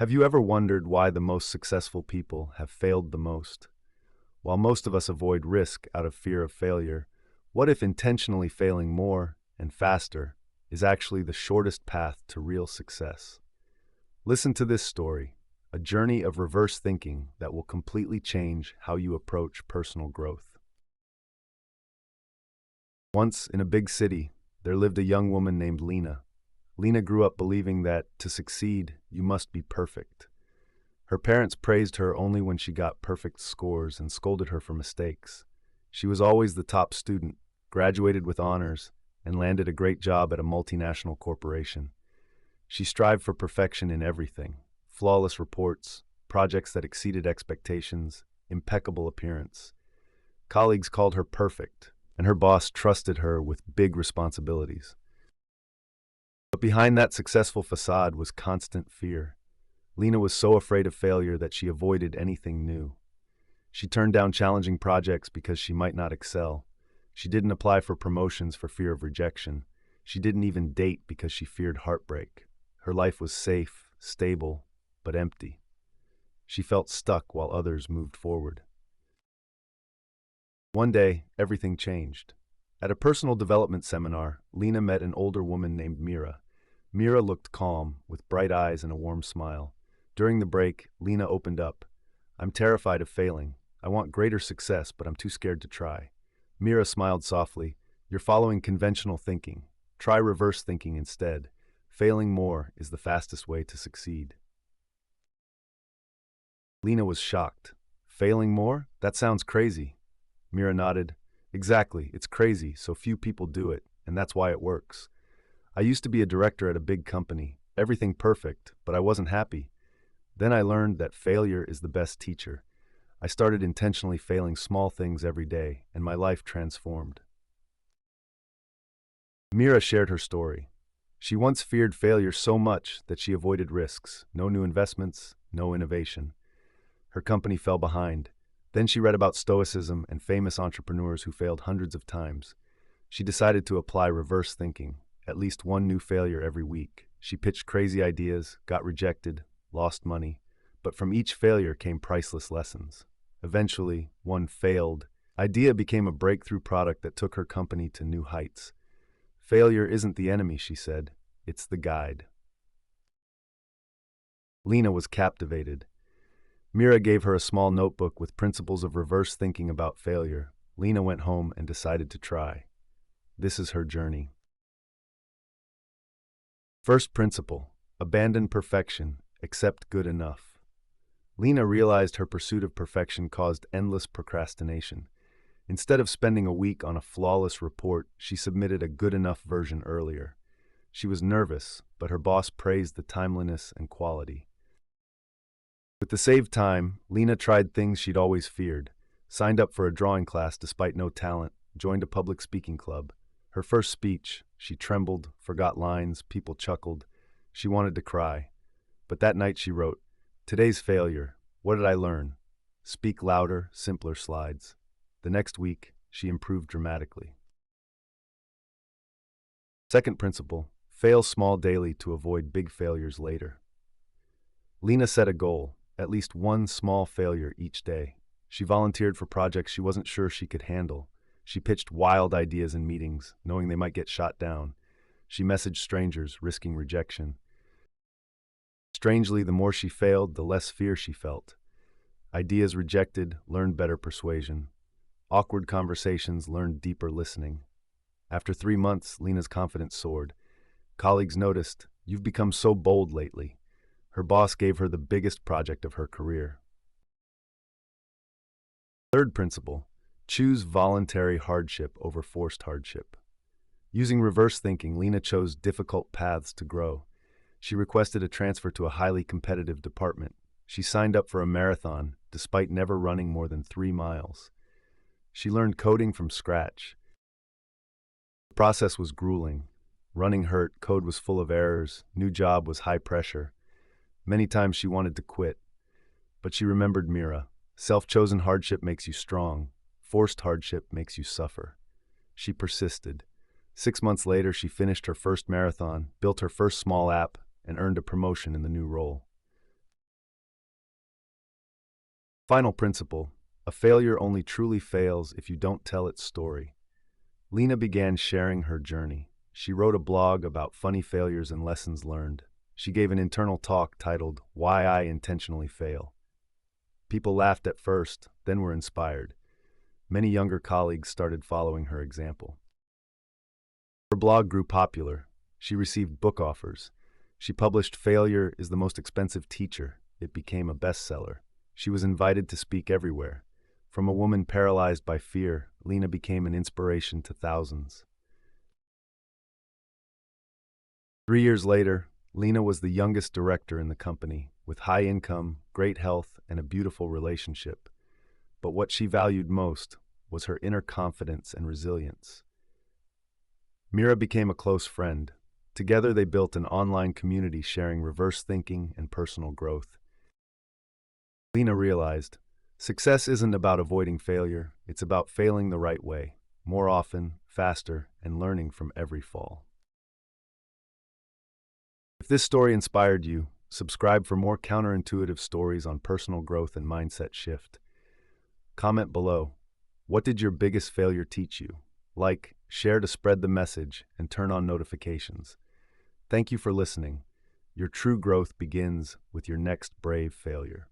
Have you ever wondered why the most successful people have failed the most? While most of us avoid risk out of fear of failure, what if intentionally failing more and faster is actually the shortest path to real success? Listen to this story, a journey of reverse thinking that will completely change how you approach personal growth. Once, in a big city, there lived a young woman named Lena. Lena grew up believing that, to succeed, you must be perfect. Her parents praised her only when she got perfect scores and scolded her for mistakes. She was always the top student, graduated with honors, and landed a great job at a multinational corporation. She strived for perfection in everything: flawless reports, projects that exceeded expectations, impeccable appearance. Colleagues called her perfect, and her boss trusted her with big responsibilities. But behind that successful facade was constant fear. Lena was so afraid of failure that she avoided anything new. She turned down challenging projects because she might not excel. She didn't apply for promotions for fear of rejection. She didn't even date because she feared heartbreak. Her life was safe, stable, but empty. She felt stuck while others moved forward. One day, everything changed. At a personal development seminar, Lena met an older woman named Mira. Mira looked calm, with bright eyes and a warm smile. During the break, Lena opened up. "I'm terrified of failing. I want greater success, but I'm too scared to try." Mira smiled softly. "You're following conventional thinking. Try reverse thinking instead. Failing more is the fastest way to succeed." Lena was shocked. "Failing more? That sounds crazy." Mira nodded. "Exactly, it's crazy, so few people do it, and that's why it works. I used to be a director at a big company, everything perfect, but I wasn't happy. Then I learned that failure is the best teacher. I started intentionally failing small things every day, and my life transformed." Mira shared her story. She once feared failure so much that she avoided risks: no new investments, no innovation. Her company fell behind. Then she read about stoicism and famous entrepreneurs who failed hundreds of times. She decided to apply reverse thinking, at least one new failure every week. She pitched crazy ideas, got rejected, lost money, but from each failure came priceless lessons. Eventually, one failed idea became a breakthrough product that took her company to new heights. "Failure isn't the enemy," she said. "It's the guide." Lena was captivated. Mira gave her a small notebook with principles of reverse thinking about failure. Lena went home and decided to try. This is her journey. First principle: abandon perfection, accept good enough. Lena realized her pursuit of perfection caused endless procrastination. Instead of spending a week on a flawless report, she submitted a good enough version earlier. She was nervous, but her boss praised the timeliness and quality. With the saved time, Lena tried things she'd always feared: signed up for a drawing class despite no talent, joined a public speaking club. Her first speech, she trembled, forgot lines, people chuckled. She wanted to cry. But that night she wrote, "Today's failure. What did I learn?" Speak louder, simpler slides. The next week, she improved dramatically. Second principle: fail small daily to avoid big failures later. Lena set a goal: at least one small failure each day. She volunteered for projects she wasn't sure she could handle. She pitched wild ideas in meetings, knowing they might get shot down. She messaged strangers, risking rejection. Strangely, the more she failed, the less fear she felt. Ideas rejected learned better persuasion. Awkward conversations learned deeper listening. After 3 months, Lena's confidence soared. Colleagues noticed, "You've become so bold lately." Her boss gave her the biggest project of her career. Third principle: choose voluntary hardship over forced hardship. Using reverse thinking, Lena chose difficult paths to grow. She requested a transfer to a highly competitive department. She signed up for a marathon, despite never running more than 3 miles. She learned coding from scratch. The process was grueling. Running hurt, code was full of errors, new job was high pressure. Many times she wanted to quit, but she remembered Mira. Self-chosen hardship makes you strong. Forced hardship makes you suffer. She persisted. 6 months later, she finished her first marathon, built her first small app, and earned a promotion in the new role. Final principle: a failure only truly fails if you don't tell its story. Lena began sharing her journey. She wrote a blog about funny failures and lessons learned. She gave an internal talk titled, "Why I Intentionally Fail." People laughed at first, then were inspired. Many younger colleagues started following her example. Her blog grew popular. She received book offers. She published "Failure is the Most Expensive Teacher." It became a bestseller. She was invited to speak everywhere. From a woman paralyzed by fear, Lena became an inspiration to thousands. 3 years later, Lena was the youngest director in the company, with high income, great health, and a beautiful relationship. But what she valued most was her inner confidence and resilience. Mira became a close friend. Together they built an online community sharing reverse thinking and personal growth. Lena realized, success isn't about avoiding failure, it's about failing the right way, more often, faster, and learning from every fall. If this story inspired you, subscribe for more counterintuitive stories on personal growth and mindset shift. Comment below, what did your biggest failure teach you? Like, share to spread the message, and turn on notifications. Thank you for listening. Your true growth begins with your next brave failure.